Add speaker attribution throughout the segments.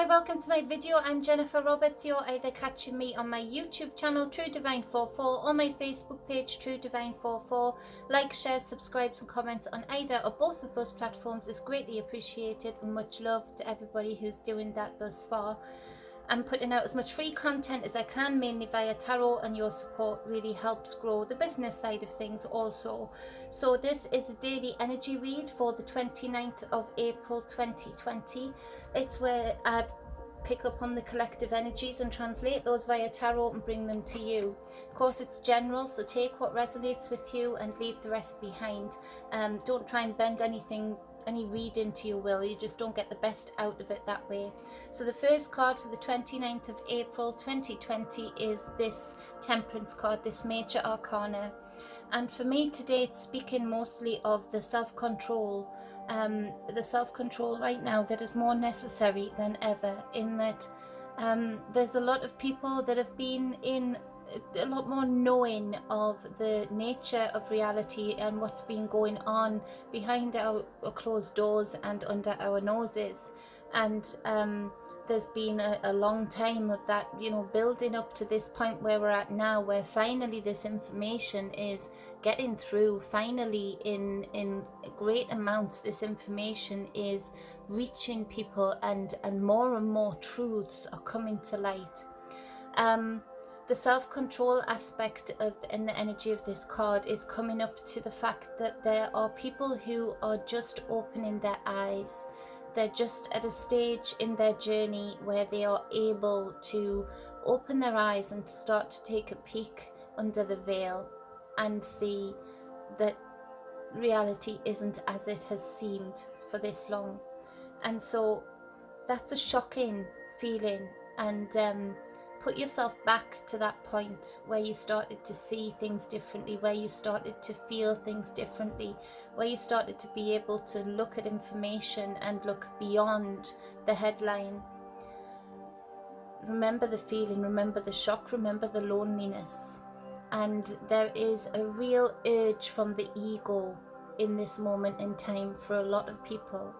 Speaker 1: Hi, welcome to my video. I'm Jennifer Roberts. You're either catching me on my YouTube channel, True Divine 44, or my Facebook page, True Divine 44. Like, share, subscribe and comments on either or both of those platforms is greatly appreciated, and much love to everybody who's doing that thus far. I'm putting out as much free content as I can, mainly via tarot, and your support really helps grow the business side of things also. So this is a daily energy read for the 29th of April 2020. It's where I pick up on the collective energies and translate those via tarot and bring them to you. Of course, it's general, so take what resonates with you and leave the rest behind. Don't try and bend any reading to your will. You just don't get the best out of it that way. So the first card for the 29th of April 2020 is this Temperance card, this major arcana. And for me today, it's speaking mostly of the self-control. The self-control right now that is more necessary than ever, in that there's a lot of people that have been in a lot more knowing of the nature of reality and what's been going on behind our closed doors and under our noses. And there's been a long time of that, building up to this point where we're at now, where finally this information is getting through. Finally, in great amounts, this information is reaching people, and more truths are coming to light. The self-control aspect and the energy of this card is coming up to the fact that there are people who are just opening their eyes. They're just at a stage in their journey where they are able to open their eyes and start to take a peek under the veil and see that reality isn't as it has seemed for this long. And so that's a shocking feeling. And put yourself back to that point where you started to see things differently, where you started to feel things differently, where you started to be able to look at information and look beyond the headline. Remember the feeling, remember the shock, remember the loneliness. And there is a real urge from the ego in this moment in time for a lot of people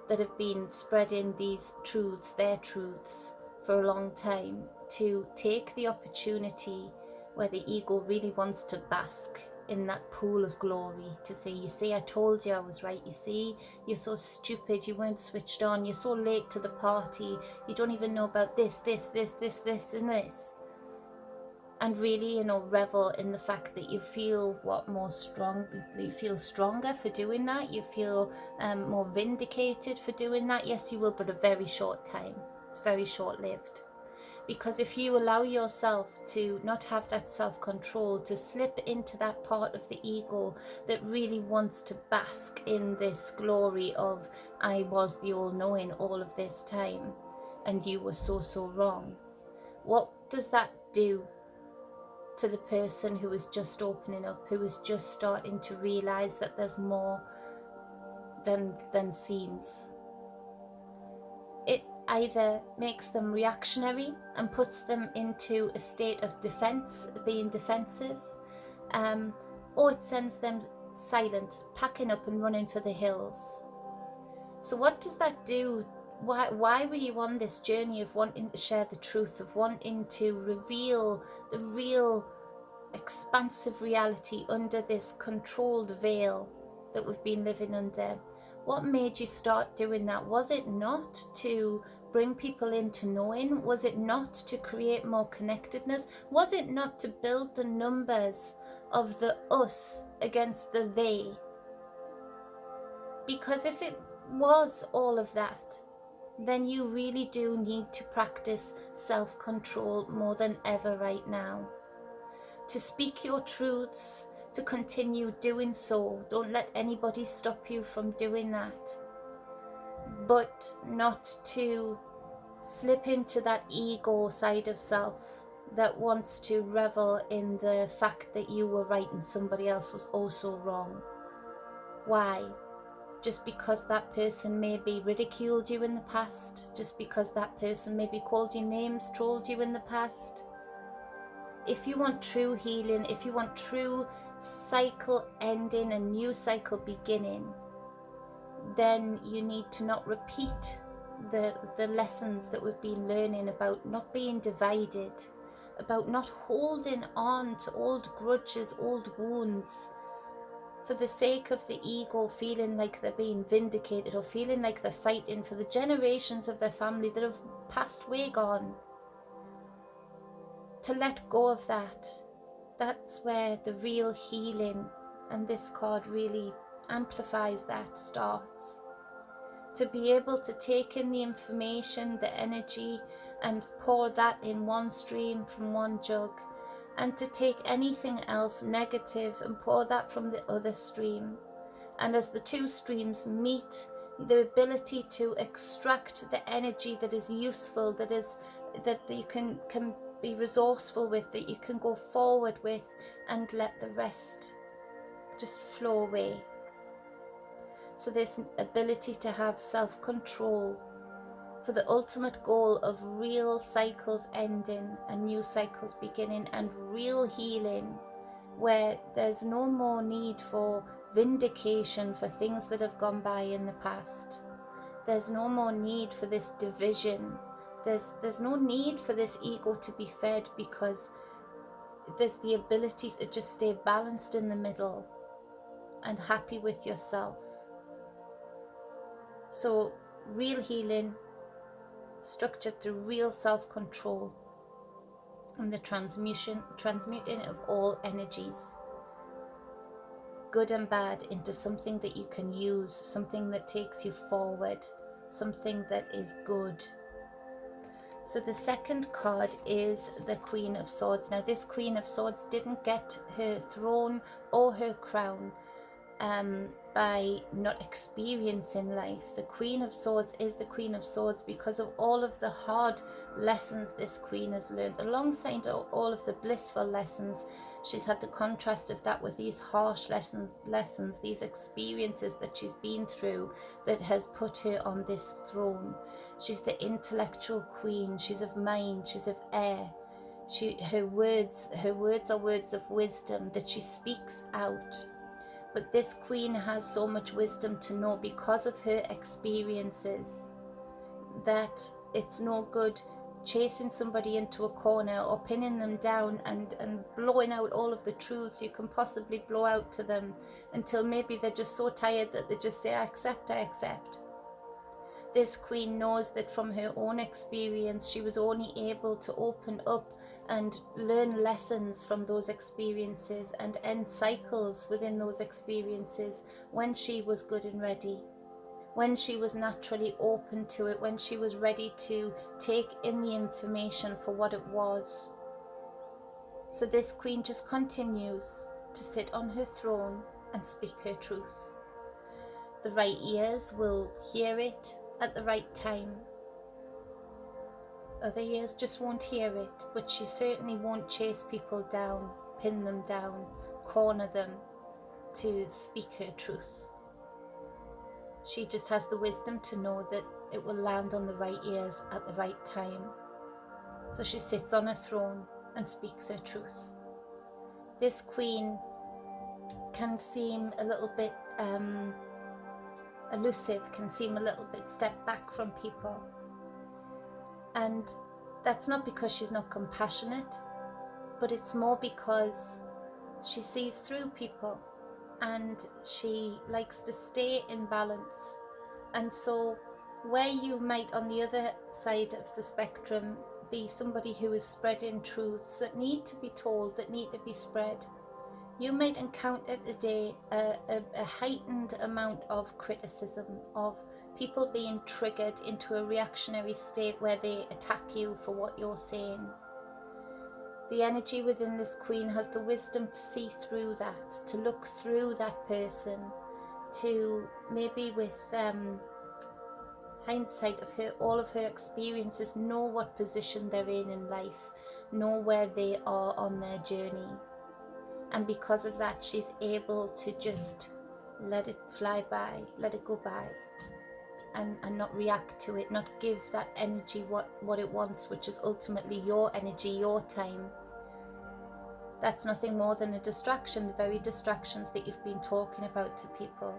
Speaker 1: that have been spreading these truths, their truths, for a long time, to take the opportunity where the ego really wants to bask in that pool of glory, to say, you see, I told you I was right, you see, you're so stupid, you weren't switched on, you're so late to the party, you don't even know about this and this. And really, revel in the fact that you feel you feel stronger for doing that, you feel more vindicated for doing that. Yes, you will, but a very short time. It's very short-lived. Because if you allow yourself to not have that self-control, to slip into that part of the ego that really wants to bask in this glory of, I was the all-knowing all of this time, and you were so wrong. What does that do to the person who is just opening up, who is just starting to realize that there's more than seems? It either makes them reactionary and puts them into a state of defense, being defensive, or it sends them silent, packing up and running for the hills. So what does that do? Why were you on this journey of wanting to share the truth, of wanting to reveal the real expansive reality under this controlled veil that we've been living under? What made you start doing that? Was it not to bring people into knowing? Was it not to create more connectedness? Was it not to build the numbers of the us against the they? Because if it was all of that, then you really do need to practice self-control more than ever right now. To speak your truths, to continue doing so. Don't let anybody stop you from doing that. But not to slip into that ego side of self that wants to revel in the fact that you were right and somebody else was also wrong. Why? Just because that person maybe ridiculed you in the past? Just because that person maybe called you names, trolled you in the past? If you want true healing, if you want true cycle ending and new cycle beginning, then you need to not repeat the lessons that we've been learning about not being divided, about not holding on to old grudges, old wounds, for the sake of the ego feeling like they're being vindicated or feeling like they're fighting for the generations of their family that have passed way gone. To let go of that, that's where the real healing, and this card really amplifies that, starts. To be able to take in the information, the energy, and pour that in one stream from one jug, and to take anything else negative and pour that from the other stream. And as the two streams meet, the ability to extract the energy that is useful, that you can be resourceful with, that you can go forward with, and let the rest just flow away. So this ability to have self-control for the ultimate goal of real cycles ending and new cycles beginning, and real healing, where there's no more need for vindication for things that have gone by in the past. There's no more need for this division. There's no need for this ego to be fed, because there's the ability to just stay balanced in the middle and happy with yourself. So real healing, structured through real self-control and the transmuting of all energies, good and bad, into something that you can use, something that takes you forward, something that is good. So the second card is the Queen of Swords. Now this Queen of Swords didn't get her throne or her crown by not experiencing life. The Queen of Swords is the Queen of Swords because of all of the hard lessons this Queen has learned. Alongside all of the blissful lessons, she's had the contrast of that with these harsh lessons, these experiences that she's been through that has put her on this throne. She's the intellectual queen. She's of mind, she's of air. Her words are words of wisdom that she speaks out. But this queen has so much wisdom to know, because of her experiences, that it's no good chasing somebody into a corner or pinning them down and blowing out all of the truths you can possibly blow out to them, until maybe they're just so tired that they just say, I accept. This queen knows that from her own experience, she was only able to open up and learn lessons from those experiences and end cycles within those experiences when she was good and ready, when she was naturally open to it, when she was ready to take in the information for what it was. So this queen just continues to sit on her throne and speak her truth. The right ears will hear it at the right time. Other ears just won't hear it, but she certainly won't chase people down, pin them down, corner them to speak her truth. She just has the wisdom to know that it will land on the right ears at the right time. So she sits on her throne and speaks her truth. This queen can seem a little bit elusive, can seem a little bit stepped back from people. And that's not because she's not compassionate, but it's more because she sees through people and she likes to stay in balance. And so where you might on the other side of the spectrum be somebody who is spreading truths that need to be told, that need to be spread, you might encounter today a heightened amount of criticism, of people being triggered into a reactionary state where they attack you for what you're saying. The energy within this queen has the wisdom to see through that, to look through that person, to maybe with hindsight of all of her experiences, know what position they're in life, know where they are on their journey. And because of that, she's able to just let it fly by, let it go by, and not react to it, not give that energy what it wants, which is ultimately your energy, your time. That's nothing more than a distraction, the very distractions that you've been talking about to people.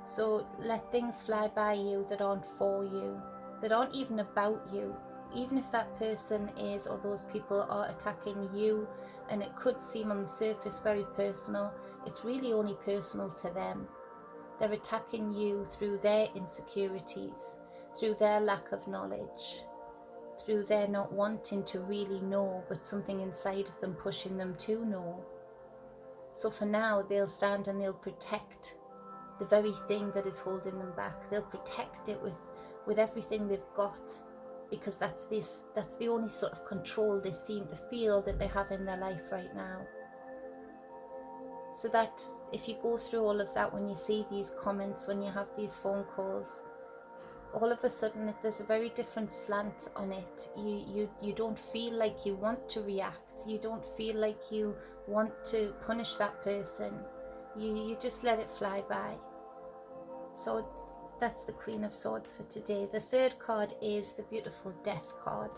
Speaker 1: So let things fly by you that aren't for you, that aren't even about you. Even if that person is, or those people are attacking you, and it could seem on the surface very personal, it's really only personal to them. They're attacking you through their insecurities, through their lack of knowledge, through their not wanting to really know, but something inside of them pushing them to know. So for now, they'll stand and they'll protect the very thing that is holding them back. They'll protect it with everything they've got, because that's the only sort of control they seem to feel that they have in their life right now. So that if you go through all of that, when you see these comments, when you have these phone calls, all of a sudden there's a very different slant on it. You don't feel like you want to react. You don't feel like you want to punish that person. You just let it fly by. So that's the Queen of Swords for today. The third card is the beautiful Death card,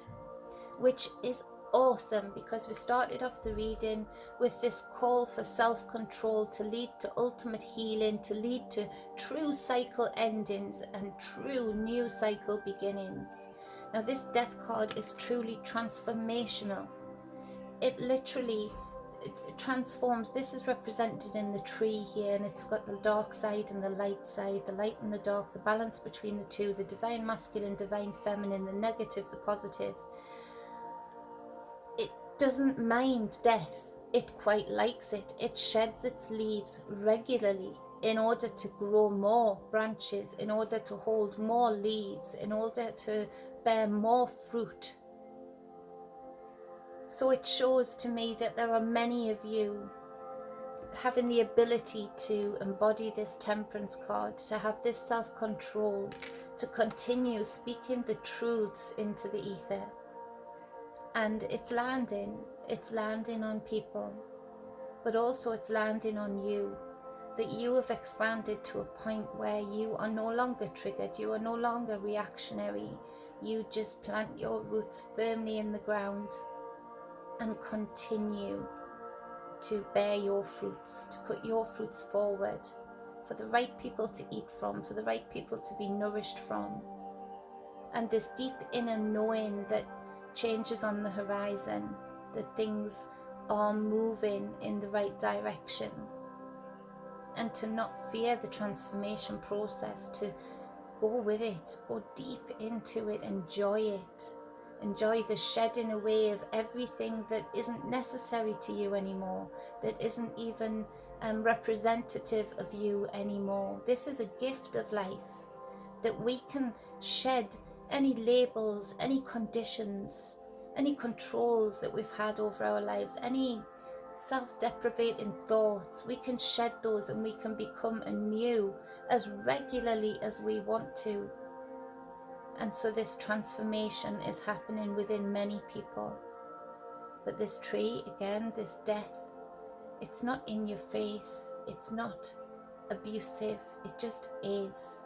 Speaker 1: which is awesome because we started off the reading with this call for self-control to lead to ultimate healing, to lead to true cycle endings and true new cycle beginnings. Now this Death card is truly transformational. It literally transforms. This is represented in the tree here, and it's got the dark side and the light side, the light and the dark, the balance between the two, the divine masculine, divine feminine, the negative, the positive. It doesn't mind death. It quite likes it. It sheds its leaves regularly in order to grow more branches, in order to hold more leaves, in order to bear more fruit. So it shows to me that there are many of you having the ability to embody this Temperance card, to have this self-control, to continue speaking the truths into the ether. And it's landing on people, but also it's landing on you, that you have expanded to a point where you are no longer triggered, you are no longer reactionary, you just plant your roots firmly in the ground and continue to bear your fruits, to put your fruits forward for the right people to eat from, for the right people to be nourished from. And this deep inner knowing that change is on the horizon, that things are moving in the right direction, and to not fear the transformation process, to go with it, go deep into it, enjoy it. Enjoy the shedding away of everything that isn't necessary to you anymore, that isn't even representative of you anymore. This is a gift of life, that we can shed any labels, any conditions, any controls that we've had over our lives, any self-deprecating thoughts. We can shed those and we can become anew as regularly as we want to. And so this transformation is happening within many people. But this tree, again, this death, it's not in your face, it's not abusive, it just is.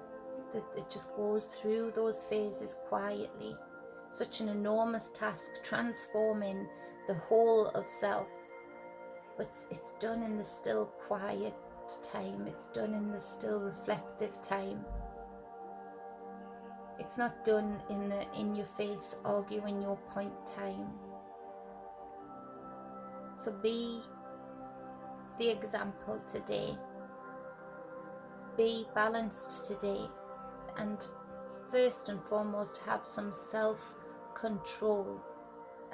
Speaker 1: It just goes through those phases quietly. Such an enormous task, transforming the whole of self. But it's done in the still quiet time, it's done in the still reflective time. It's not done in the in your face, arguing your point time. So be the example today. Be balanced today, and first and foremost have some self-control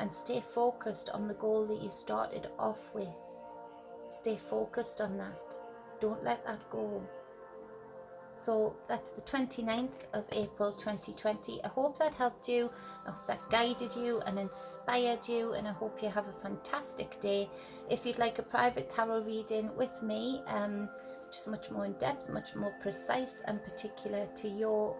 Speaker 1: and stay focused on the goal that you started off with. Stay focused on that. Don't let that go. So that's the 29th of April 2020. I hope that helped you. I hope that guided you and inspired you, and I hope you have a fantastic day. If you'd like a private tarot reading with me, just much more in depth, much more precise and particular to your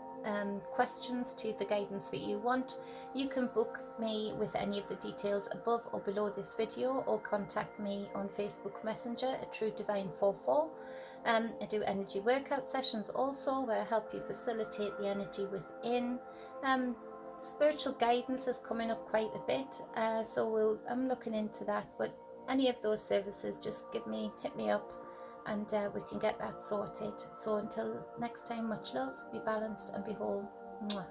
Speaker 1: questions, to the guidance that you want, you can book me with any of the details above or below this video, or contact me on Facebook Messenger at TrueDivine44. I do energy workout sessions also, where I help you facilitate the energy within. Spiritual guidance is coming up quite a bit, so I'm looking into that. But any of those services, just hit me up, and we can get that sorted. So until next time, much love, be balanced and be whole. Mwah.